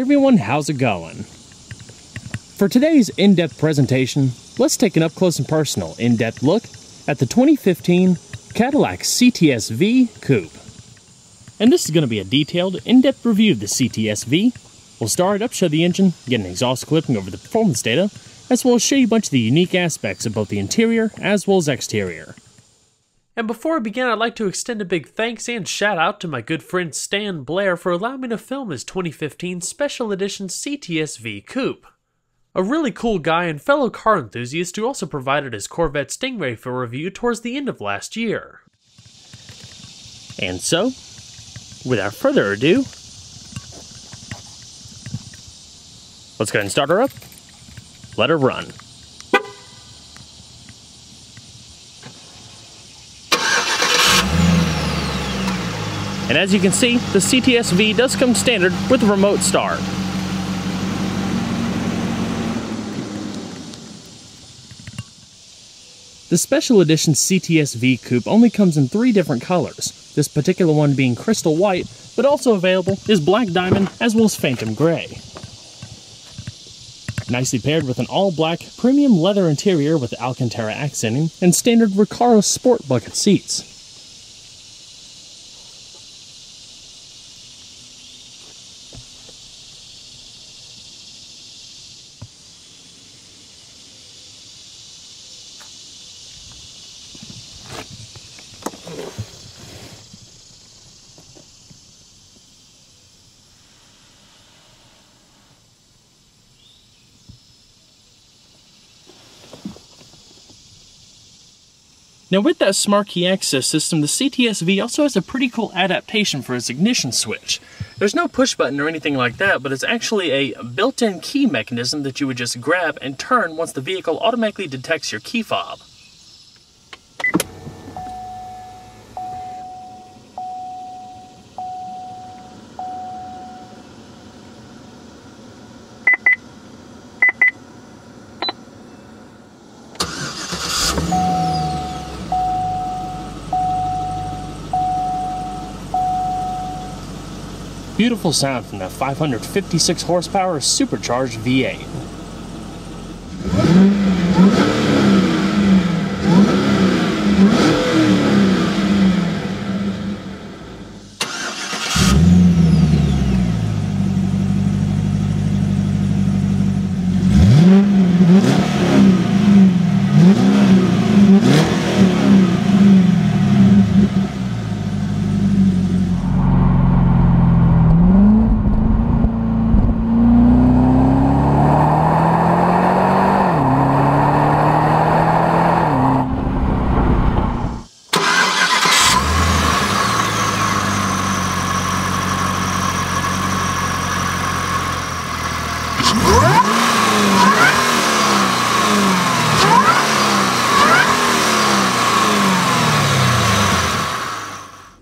everyone, how's it going? For today's in-depth presentation, let's take an up-close and personal in-depth look at the 2015 Cadillac CTS-v Coupe. And this is going to be a detailed, in-depth review of the CTS-v. We'll start up, show the engine, get an exhaust clipping over the performance data, as well as show you a bunch of the unique aspects of both the interior as well as exterior. And before I begin, I'd like to extend a big thanks and shout out to my good friend Stan Blair for allowing me to film his 2015 Special Edition CTS-v Coupe. A really cool guy and fellow car enthusiast who also provided his Corvette Stingray for review towards the end of last year. And so, without further ado, let's go ahead and start her up. Let her run. And as you can see, the CTS-v does come standard with a remote start. The Special Edition CTS-v Coupe only comes in 3 different colors, this particular one being crystal white, but also available is black diamond as well as phantom gray. Nicely paired with an all-black premium leather interior with Alcantara accenting and standard Recaro sport bucket seats. Now with that smart key access system, the CTS-v also has a pretty cool adaptation for its ignition switch. There's no push button or anything like that, but it's actually a built-in key mechanism that you would just grab and turn once the vehicle automatically detects your key fob. Beautiful sound from that 556 horsepower supercharged V8.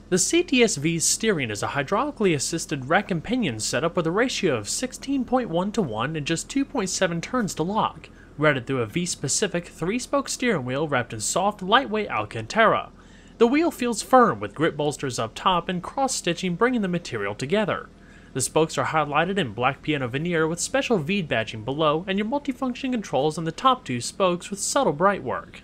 The CTS-v's steering is a hydraulically assisted rack and pinion setup with a ratio of 16.1 to 1 and just 2.7 turns to lock, routed through a V-specific 3-spoke steering wheel wrapped in soft, lightweight Alcantara. The wheel feels firm with grip bolsters up top and cross-stitching bringing the material together. The spokes are highlighted in black piano veneer with special V badging below and your multifunction controls on the top 2 spokes with subtle bright work.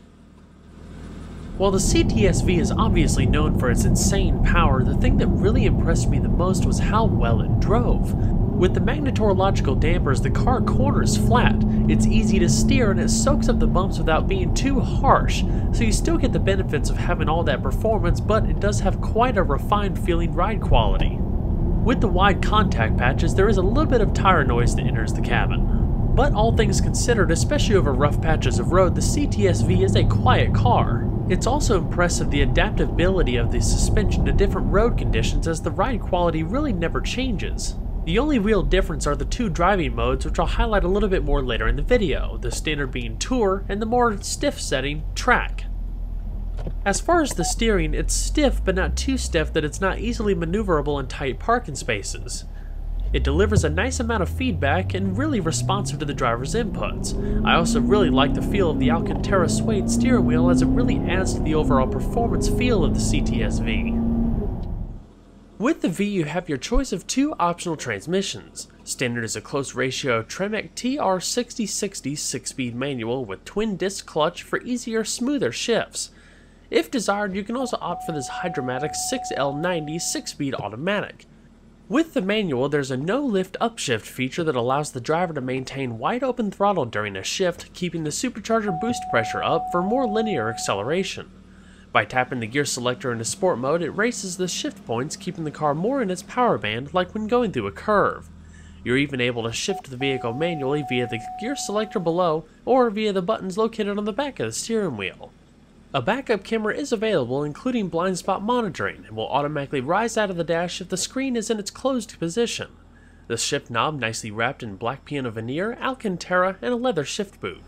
While the CTS-v is obviously known for its insane power, the thing that really impressed me the most was how well it drove. With the magnetorological dampers, the car corners flat, it's easy to steer and it soaks up the bumps without being too harsh, so you still get the benefits of having all that performance, but it does have quite a refined feeling ride quality. With the wide contact patches, there is a little bit of tire noise that enters the cabin. But all things considered, especially over rough patches of road, the CTS-v is a quiet car. It's also impressive the adaptability of the suspension to different road conditions, as the ride quality really never changes. The only real difference are the 2 driving modes, which I'll highlight a little bit more later in the video, the standard being Tour and the more stiff setting, Track. As far as the steering, it's stiff but not too stiff that it's not easily maneuverable in tight parking spaces. It delivers a nice amount of feedback and really responsive to the driver's inputs. I also really like the feel of the Alcantara suede steering wheel, as it really adds to the overall performance feel of the CTS-v. With the V, you have your choice of two optional transmissions. Standard is a close ratio Tremec TR6060 6-speed manual with twin disc clutch for easier, smoother shifts. If desired, you can also opt for this Hydromatic 6L90 6-speed automatic. With the manual, there's a no-lift upshift feature that allows the driver to maintain wide open throttle during a shift, keeping the supercharger boost pressure up for more linear acceleration. By tapping the gear selector into sport mode, it races the shift points, keeping the car more in its power band like when going through a curve. You're even able to shift the vehicle manually via the gear selector below or via the buttons located on the back of the steering wheel. A backup camera is available, including blind spot monitoring, and will automatically rise out of the dash if the screen is in its closed position. The shift knob nicely wrapped in black piano veneer, Alcantara, and a leather shift boot.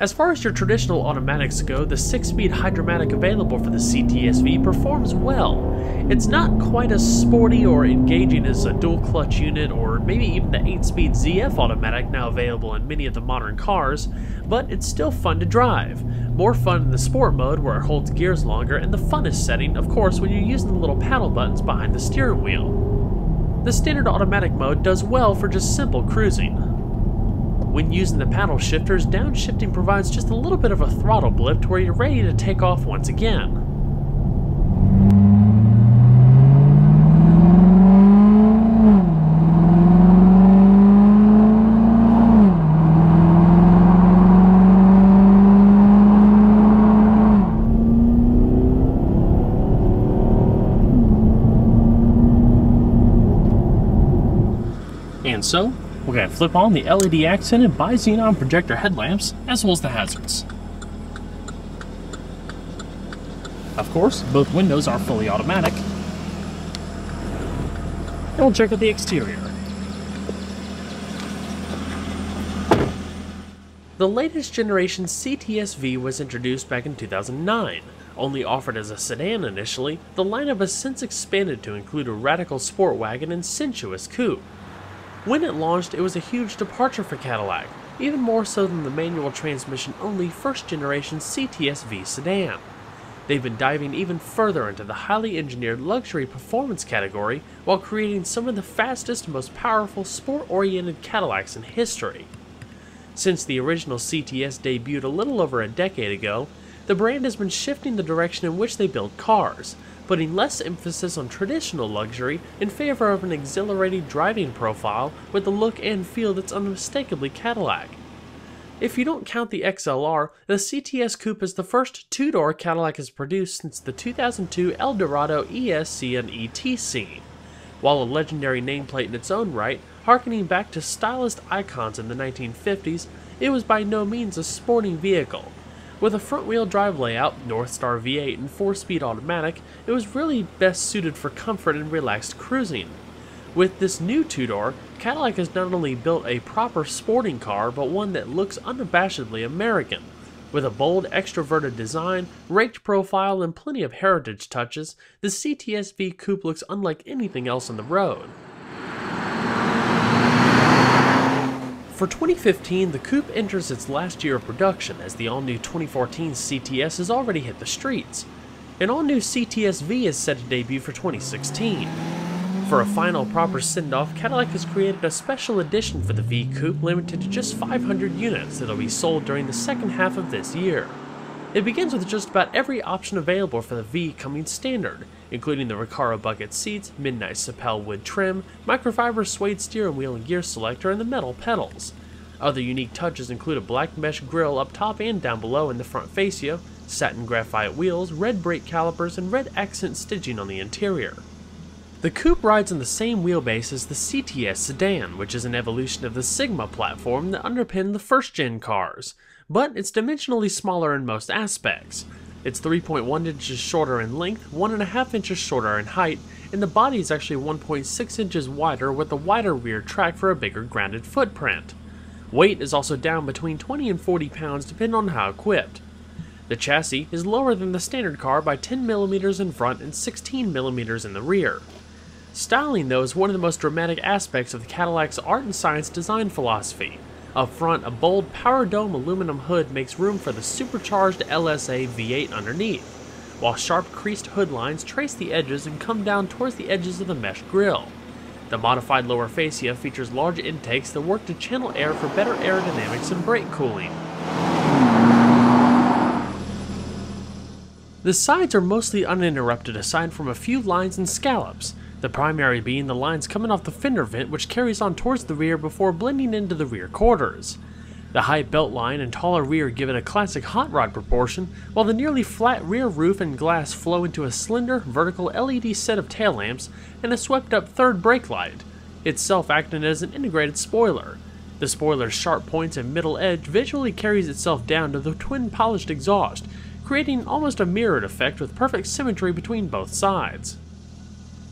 As far as your traditional automatics go, the 6-speed Hydromatic available for the CTS-V performs well. It's not quite as sporty or engaging as a dual clutch unit or maybe even the 8-speed ZF automatic now available in many of the modern cars, but it's still fun to drive. More fun in the sport mode where it holds gears longer, and the funnest setting, of course, when you're using the little paddle buttons behind the steering wheel. The standard automatic mode does well for just simple cruising. When using the paddle shifters, downshifting provides just a little bit of a throttle blip to where you're ready to take off once again. And so, we're going to flip on the LED accented bi-xenon projector headlamps, as well as the hazards. Of course, both windows are fully automatic. And we'll check out the exterior. The latest generation CTS-V was introduced back in 2009. Only offered as a sedan initially, the lineup has since expanded to include a radical sport wagon and sensuous coupe. When it launched, it was a huge departure for Cadillac, even more so than the manual transmission-only first-generation CTS-V sedan. They've been diving even further into the highly engineered luxury performance category while creating some of the fastest, most powerful, sport-oriented Cadillacs in history. Since the original CTS debuted a little over a decade ago, the brand has been shifting the direction in which they build cars, putting less emphasis on traditional luxury in favor of an exhilarating driving profile with the look and feel that's unmistakably Cadillac. If you don't count the XLR, the CTS Coupe is the first two-door Cadillac has produced since the 2002 Eldorado ESC and ETC. While a legendary nameplate in its own right, harkening back to stylist icons in the 1950s, it was by no means a sporting vehicle. With a front-wheel drive layout, Northstar V8 and 4-speed automatic, it was really best suited for comfort and relaxed cruising. With this new two-door, Cadillac has not only built a proper sporting car, but one that looks unabashedly American. With a bold, extroverted design, raked profile, and plenty of heritage touches, the CTS-V Coupe looks unlike anything else on the road. For 2015, the Coupe enters its last year of production as the all-new 2014 CTS has already hit the streets. An all-new CTS-V is set to debut for 2016. For a final proper send-off, Cadillac has created a special edition for the V Coupe limited to just 500 units that'll be sold during the second half of this year. It begins with just about every option available for the V coming standard, including the Recaro bucket seats, midnight Sapel wood trim, microfiber suede steering wheel and gear selector, and the metal pedals. Other unique touches include a black mesh grille up top and down below in the front fascia, satin graphite wheels, red brake calipers, and red accent stitching on the interior. The Coupe rides on the same wheelbase as the CTS sedan, which is an evolution of the Sigma platform that underpinned the first-gen cars, but it's dimensionally smaller in most aspects. It's 3.1 inches shorter in length, 1.5 inches shorter in height, and the body is actually 1.6 inches wider with a wider rear track for a bigger grounded footprint. Weight is also down between 20 and 40 pounds depending on how equipped. The chassis is lower than the standard car by 10mm in front and 16mm in the rear. Styling, though, is one of the most dramatic aspects of the Cadillac's art and science design philosophy. Up front, a bold power dome aluminum hood makes room for the supercharged LSA V8 underneath. while sharp creased hood lines trace the edges and come down towards the edges of the mesh grille. The modified lower fascia features large intakes that work to channel air for better aerodynamics and brake cooling. The sides are mostly uninterrupted aside from a few lines and scallops, the primary being the lines coming off the fender vent which carries on towards the rear before blending into the rear quarters. The high belt line and taller rear give it a classic hot rod proportion, while the nearly flat rear roof and glass flow into a slender, vertical LED set of tail lamps and a swept-up third brake light, itself acting as an integrated spoiler. The spoiler's sharp points and middle edge visually carries itself down to the twin polished exhaust, creating almost a mirrored effect with perfect symmetry between both sides.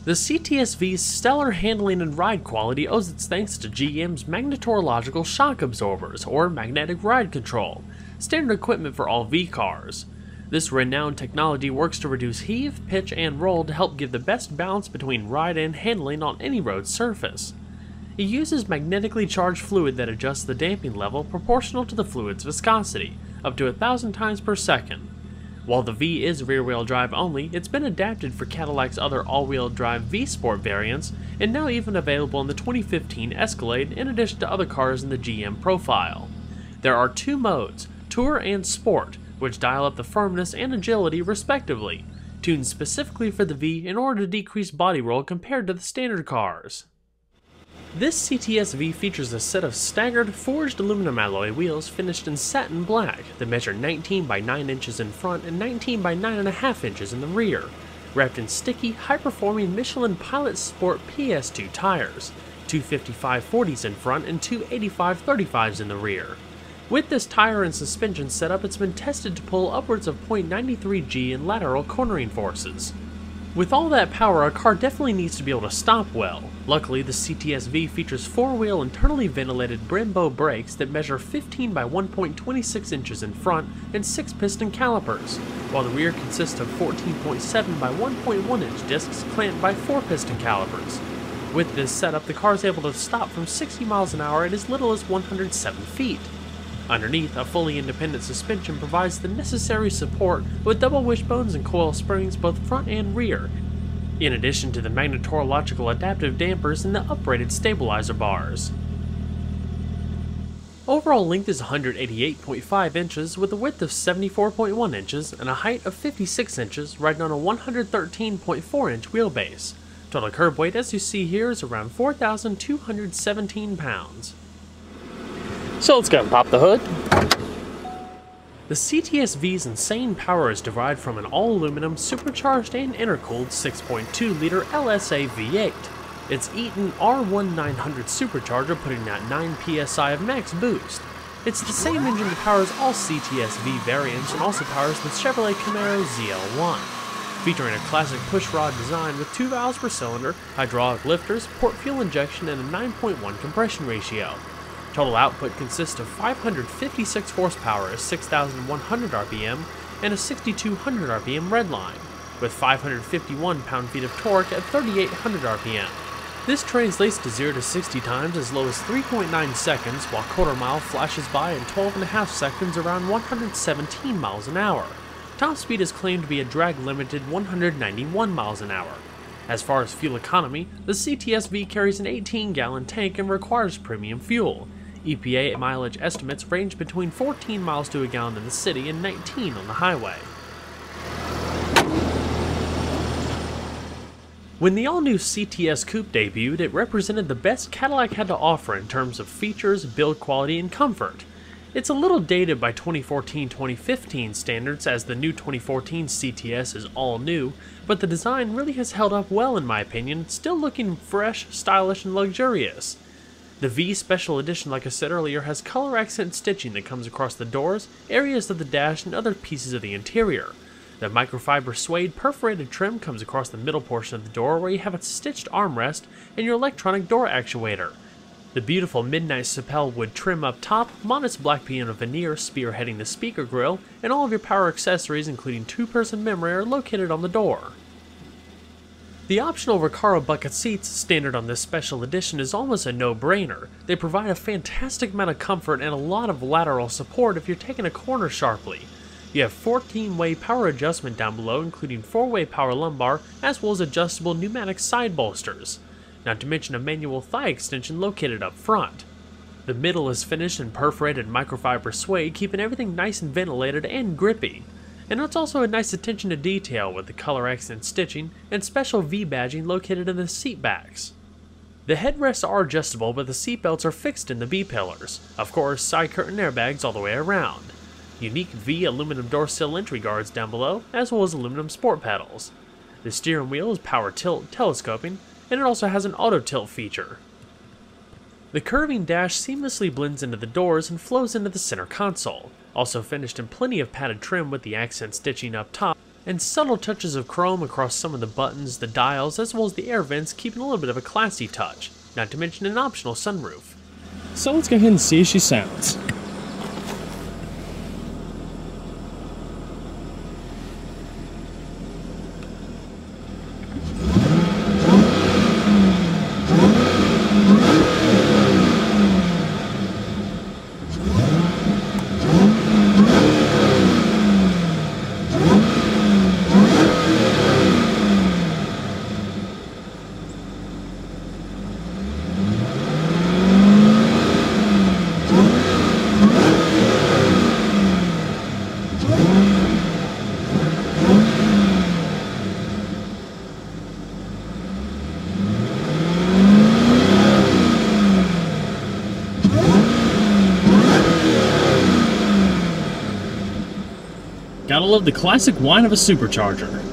The cts-v's stellar handling and ride quality owes its thanks to GM's magnetorological shock absorbers, or magnetic ride control, standard equipment for all V cars. This renowned technology works to reduce heave, pitch, and roll to help give the best balance between ride and handling on any road surface. It uses magnetically charged fluid that adjusts the damping level proportional to the fluid's viscosity, up to 1,000 times per second. While the V is rear-wheel drive only, it's been adapted for Cadillac's other all-wheel drive vsport variants, and now even available in the 2015 Escalade in addition to other cars in the GM profile. There are two modes, Tour and Sport, which dial up the firmness and agility respectively, tuned specifically for the V in order to decrease body roll compared to the standard cars. This CTS-V features a set of staggered, forged aluminum alloy wheels finished in satin black that measure 19 by 9 inches in front and 19 by 9.5 inches in the rear, wrapped in sticky, high-performing Michelin Pilot Sport PS2 tires, 255/40s in front and 285/35s in the rear. With this tire and suspension setup, it's been tested to pull upwards of 0.93 G in lateral cornering forces. With all that power, a car definitely needs to be able to stop well. Luckily, the CTS-V features 4-wheel internally ventilated Brembo brakes that measure 15 by 1.26 inches in front and 6 piston calipers, while the rear consists of 14.7 by 1.1 inch discs clamped by 4 piston calipers. With this setup, the car is able to stop from 60 miles an hour at as little as 107 feet. Underneath, a fully independent suspension provides the necessary support with double wishbones and coil springs both front and rear, in addition to the magnetorological adaptive dampers and the uprated stabilizer bars. Overall length is 188.5 inches with a width of 74.1 inches and a height of 56 inches, riding on a 113.4 inch wheelbase. Total curb weight, as you see here, is around 4,217 pounds. So let's go and pop the hood. The CTS-V's insane power is derived from an all-aluminum, supercharged and intercooled 6.2-liter LSA V8. It's Eaton R1900 supercharger putting out 9 psi of max boost. It's the same engine that powers all CTS-V variants and also powers the Chevrolet Camaro ZL1, featuring a classic pushrod design with 2 valves per cylinder, hydraulic lifters, port fuel injection, and a 9.1 compression ratio. Total output consists of 556 horsepower at 6,100 RPM and a 6,200 RPM redline, with 551 pound-feet of torque at 3,800 RPM. This translates to 0 to 60 times as low as 3.9 seconds, while quarter-mile flashes by in 12.5 seconds around 117 miles an hour. Top speed is claimed to be a drag-limited 191 miles an hour. As far as fuel economy, the CTS-V carries an 18-gallon tank and requires premium fuel. EPA mileage estimates range between 14 miles to a gallon in the city and 19 on the highway. When the all-new CTS Coupe debuted, it represented the best Cadillac had to offer in terms of features, build quality, and comfort. It's a little dated by 2014-2015 standards, as the new 2014 CTS is all new, but the design really has held up well in my opinion, still looking fresh, stylish, and luxurious. The V Special Edition, like I said earlier, has color accent stitching that comes across the doors, areas of the dash, and other pieces of the interior. The microfiber suede perforated trim comes across the middle portion of the door where you have a stitched armrest and your electronic door actuator. The beautiful midnight sapel wood trim up top, modest black piano veneer spearheading the speaker grille, and all of your power accessories including 2-person memory are located on the door. The optional Recaro bucket seats standard on this special edition is almost a no-brainer. They provide a fantastic amount of comfort and a lot of lateral support if you're taking a corner sharply. You have 14-way power adjustment down below, including 4-way power lumbar, as well as adjustable pneumatic side bolsters, not to mention a manual thigh extension located up front. The middle is finished in perforated microfiber suede, keeping everything nice and ventilated and grippy. And it's also a nice attention to detail with the color accent stitching and special V badging located in the seat backs. The headrests are adjustable, but the seatbelts are fixed in the B-pillars. Of course, side curtain airbags all the way around. Unique V aluminum door sill entry guards down below, as well as aluminum sport pedals. The steering wheel is power tilt telescoping, and it also has an auto tilt feature. The curving dash seamlessly blends into the doors and flows into the center console, also finished in plenty of padded trim with the accent stitching up top, and subtle touches of chrome across some of the buttons, the dials, as well as the air vents, keeping a little bit of a classy touch, not to mention an optional sunroof. So let's go ahead and see how she sounds. Gotta love the classic whine of a supercharger.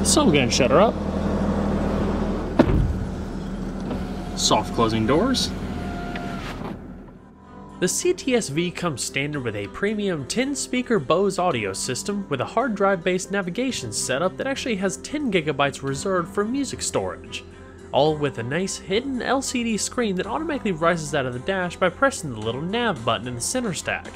So we're going to shut her up. Soft closing doors. The CTS-V comes standard with a premium 10-speaker Bose audio system with a hard drive-based navigation setup that actually has 10 gigabytes reserved for music storage, all with a nice hidden LCD screen that automatically rises out of the dash by pressing the little nav button in the center stack.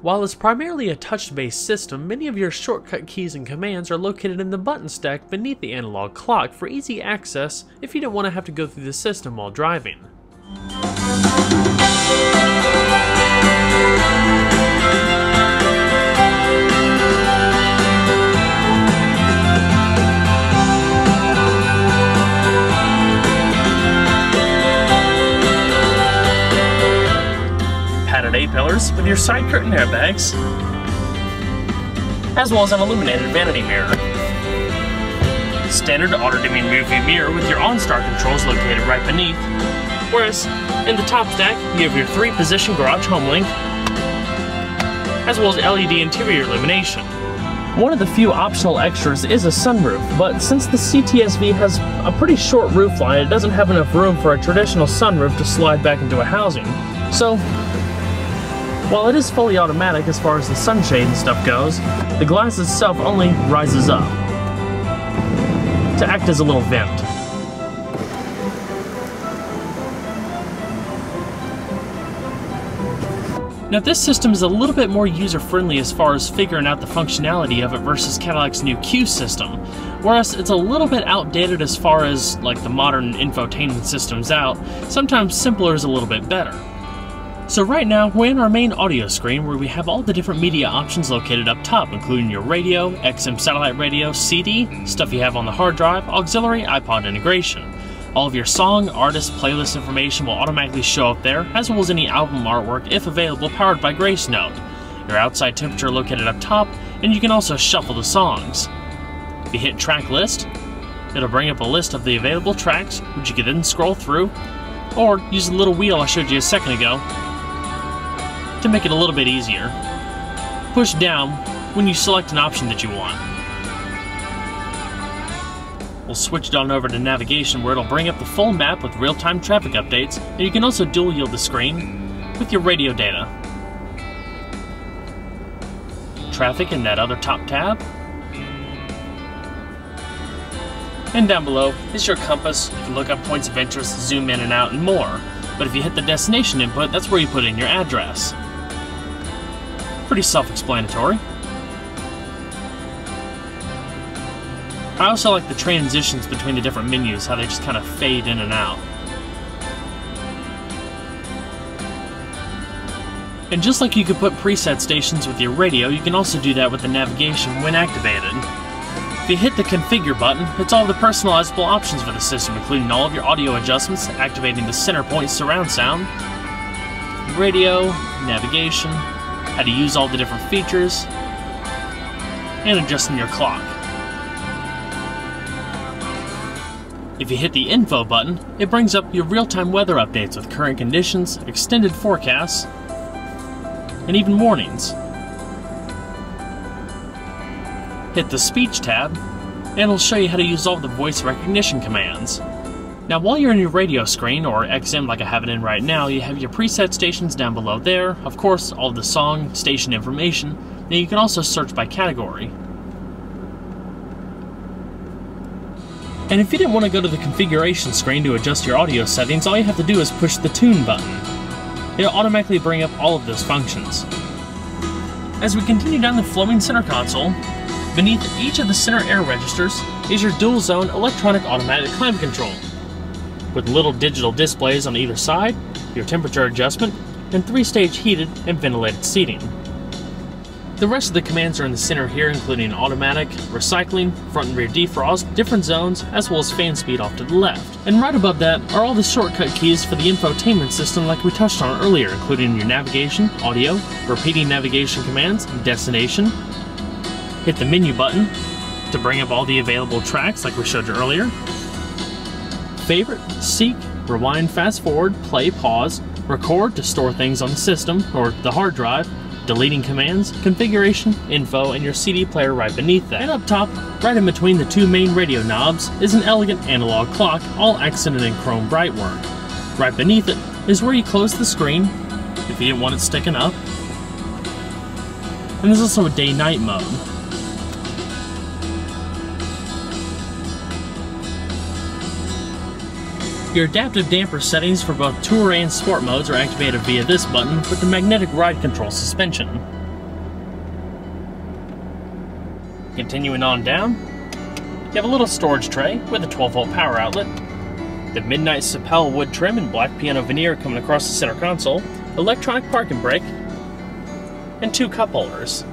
While it's primarily a touch-based system, many of your shortcut keys and commands are located in the button stack beneath the analog clock for easy access if you don't want to have to go through the system while driving. Padded A-pillars with your side curtain airbags, as well as an illuminated vanity mirror. Standard auto-dimming rearview mirror with your OnStar controls located right beneath, whereas in the top stack you have your 3-position garage home link, as well as LED interior illumination. One of the few optional extras is a sunroof, but since the CTS-V has a pretty short roofline, it doesn't have enough room for a traditional sunroof to slide back into a housing. So, while it is fully automatic as far as the sunshade and stuff goes, the glass itself only rises up to act as a little vent. Now this system is a little bit more user-friendly as far as figuring out the functionality of it versus Cadillac's new Q system, whereas it's a little bit outdated as far as like the modern infotainment systems out. Sometimes simpler is a little bit better. So right now, we're in our main audio screen where we have all the different media options located up top, including your radio, XM satellite radio, CD, stuff you have on the hard drive, auxiliary, iPod integration. All of your song, artist, playlist information will automatically show up there, as well as any album artwork, if available, powered by Grace Note. Your outside temperature located up top, and you can also shuffle the songs. If you hit track list, it'll bring up a list of the available tracks, which you can then scroll through, or use the little wheel I showed you a second ago to make it a little bit easier. push down when you select an option that you want. We'll switch it on over to navigation, where it'll bring up the full map with real-time traffic updates, and you can also dual yield the screen with your radio data. Traffic in that other top tab. And down below is your compass. You can look up points of interest, zoom in and out, and more. But if you hit the destination input, that's where you put in your address. Pretty self-explanatory. I also like the transitions between the different menus, how they just kind of fade in and out. And just like you could put preset stations with your radio, you can also do that with the navigation when activated. If you hit the configure button, it's all the personalizable options for the system, including all of your audio adjustments, activating the center point surround sound, radio, navigation, how to use all the different features, and adjusting your clock. If you hit the info button, it brings up your real-time weather updates with current conditions, extended forecasts, and even warnings. Hit the speech tab, and it'll show you how to use all the voice recognition commands. Now while you're in your radio screen, or XM like I have it in right now, you have your preset stations down below there, of course all of the song, station information, and you can also search by category. And if you didn't want to go to the configuration screen to adjust your audio settings, all you have to do is push the tune button. It'll automatically bring up all of those functions. As we continue down the flowing center console, beneath each of the center air registers is your dual zone electronic automatic climate control, with little digital displays on either side, your temperature adjustment, and 3-stage heated and ventilated seating. The rest of the commands are in the center here, including automatic, recycling, front and rear defrost, different zones, as well as fan speed off to the left. And right above that are all the shortcut keys for the infotainment system like we touched on earlier, including your navigation, audio, repeating navigation commands, destination. Hit the menu button to bring up all the available tracks like we showed you earlier. Favorite, seek, rewind, fast forward, play, pause, record to store things on the system or the hard drive, deleting commands, configuration, info, and your CD player right beneath that. And up top, right in between the two main radio knobs, is an elegant analog clock, all accented in chrome brightwork. Right beneath it is where you close the screen, if you didn't want it sticking up. And there's also a day-night mode. Your adaptive damper settings for both Tour and Sport modes are activated via this button with the magnetic ride control suspension. Continuing on down, you have a little storage tray with a 12-volt power outlet, the Midnight Sapel wood trim and black piano veneer coming across the center console, electronic parking brake, and 2 cup holders.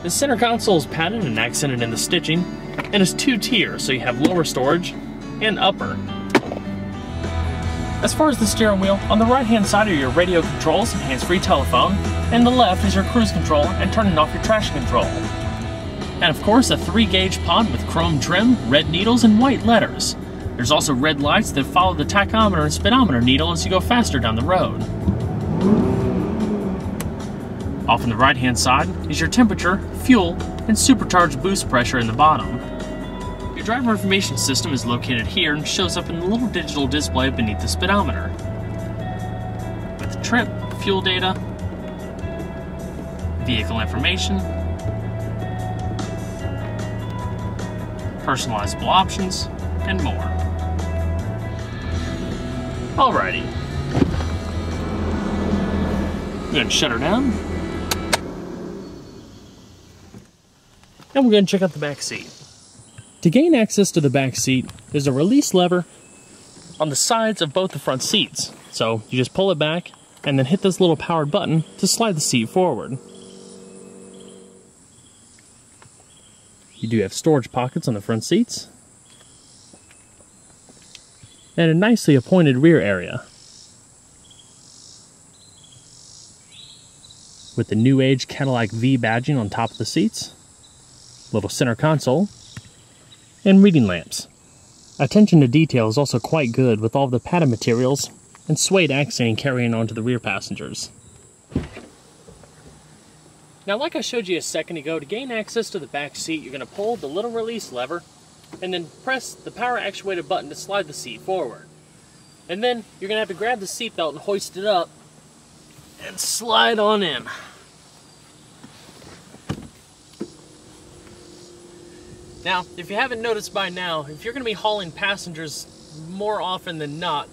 The center console is padded and accented in the stitching, and is 2 tiers, so you have lower storage and upper. As far as the steering wheel, on the right hand side are your radio controls and hands-free telephone, and the left is your cruise control and turning off your traction control. And of course a 3-gauge pod with chrome trim, red needles, and white letters. There's also red lights that follow the tachometer and speedometer needle as you go faster down the road. Off on the right hand side is your temperature, fuel, and supercharged boost pressure in the bottom. Your driver information system is located here and shows up in the little digital display beneath the speedometer, with trip, fuel data, vehicle information, personalizable options, and more. Alrighty. We're going to shut her down. And we're going to check out the back seat. To gain access to the back seat, there's a release lever on the sides of both the front seats. So you just pull it back and then hit this little powered button to slide the seat forward. You do have storage pockets on the front seats, and a nicely appointed rear area with the new age Cadillac V badging on top of the seats, little center console, and reading lamps. Attention to detail is also quite good with all the padded materials and suede accenting carrying on to the rear passengers. Now, like I showed you a second ago, to gain access to the back seat, you're going to pull the little release lever and then press the power actuated button to slide the seat forward. And then you're going to have to grab the seat belt and hoist it up and slide on in. Now, if you haven't noticed by now, if you're going to be hauling passengers more often than not,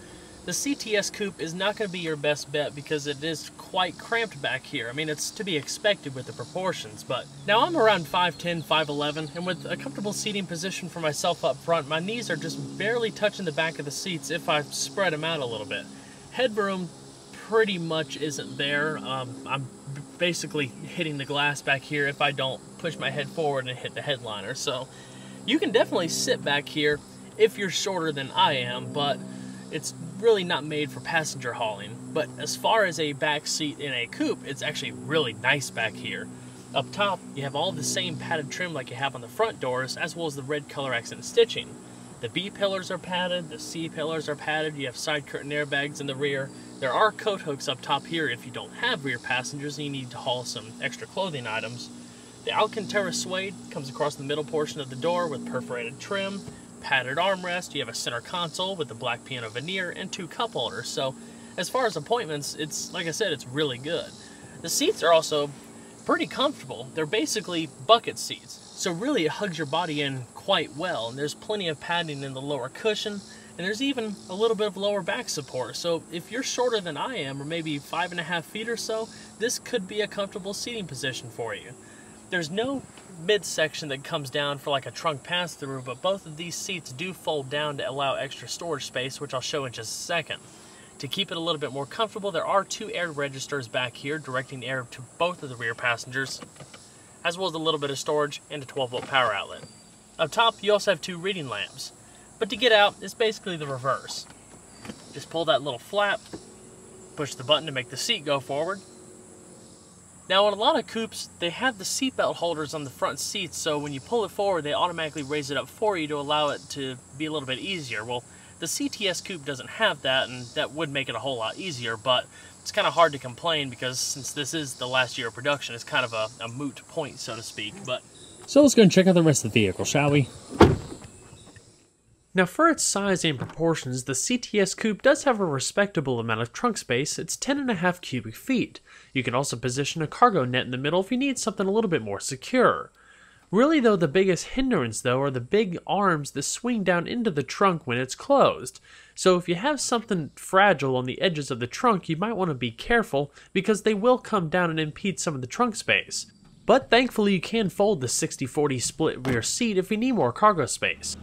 the CTS Coupe is not going to be your best bet because it is quite cramped back here. I mean, it's to be expected with the proportions, but now I'm around 5'10", 5'11", and with a comfortable seating position for myself up front, my knees are just barely touching the back of the seats if I spread them out a little bit. Headroom pretty much isn't there. I'm basically hitting the glass back here if I don't push my head forward and hit the headliner. So you can definitely sit back here if you're shorter than I am, but it's really not made for passenger hauling. But as far as a back seat in a coupe, it's actually really nice back here. Up top, you have all the same padded trim like you have on the front doors, as well as the red color accent stitching. The B pillars are padded, the C pillars are padded, you have side curtain airbags in the rear. There are coat hooks up top here if you don't have rear passengers and you need to haul some extra clothing items. The Alcantara suede comes across the middle portion of the door with perforated trim, padded armrest, you have a center console with the black piano veneer, and 2 cup holders. So as far as appointments, it's, like I said, it's really good. The seats are also pretty comfortable. They're basically bucket seats, so really it hugs your body in quite well, and there's plenty of padding in the lower cushion, and there's even a little bit of lower back support. So if you're shorter than I am, or maybe 5.5 feet or so, this could be a comfortable seating position for you. There's no midsection that comes down for like a trunk pass-through, but both of these seats do fold down to allow extra storage space, which I'll show in just a second. To keep it a little bit more comfortable, there are 2 air registers back here directing air to both of the rear passengers, as well as a little bit of storage and a 12-volt power outlet. Up top, you also have 2 reading lamps, but to get out, it's basically the reverse. Just pull that little flap, push the button to make the seat go forward. Now, on a lot of coupes, they have the seatbelt holders on the front seats, so when you pull it forward, they automatically raise it up for you to allow it to be a little bit easier. Well, the CTS Coupe doesn't have that, and that would make it a whole lot easier, but it's kind of hard to complain because since this is the last year of production, it's kind of a moot point, so to speak. So let's go and check out the rest of the vehicle, shall we? Now, for its size and proportions, the CTS Coupe does have a respectable amount of trunk space. It's 10.5 cubic feet. You can also position a cargo net in the middle if you need something a little bit more secure. Really though, the biggest hindrance though are the big arms that swing down into the trunk when it's closed. So if you have something fragile on the edges of the trunk, you might want to be careful because they will come down and impede some of the trunk space. But thankfully you can fold the 60-40 split rear seat if you need more cargo space.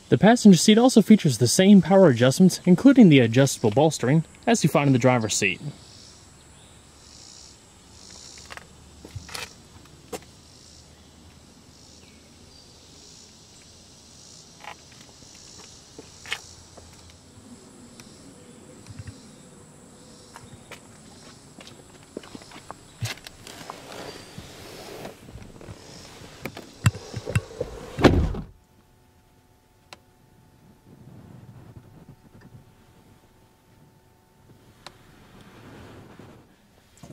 The passenger seat also features the same power adjustments, including the adjustable bolstering, as you find in the driver's seat.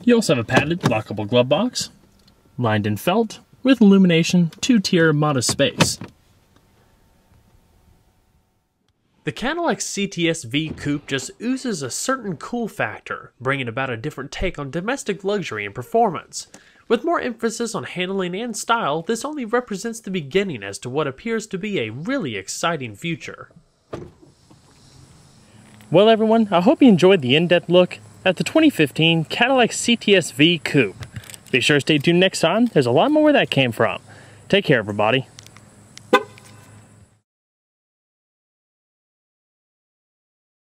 You also have a padded lockable glove box, lined in felt, with illumination, 2-tier modest space. The Cadillac CTS-v Coupe just oozes a certain cool factor, bringing about a different take on domestic luxury and performance. With more emphasis on handling and style, this only represents the beginning as to what appears to be a really exciting future. Well everyone, I hope you enjoyed the in-depth look at the 2015 Cadillac CTS-v Coupe. Be sure to stay tuned next time, there's a lot more where that came from. Take care, everybody.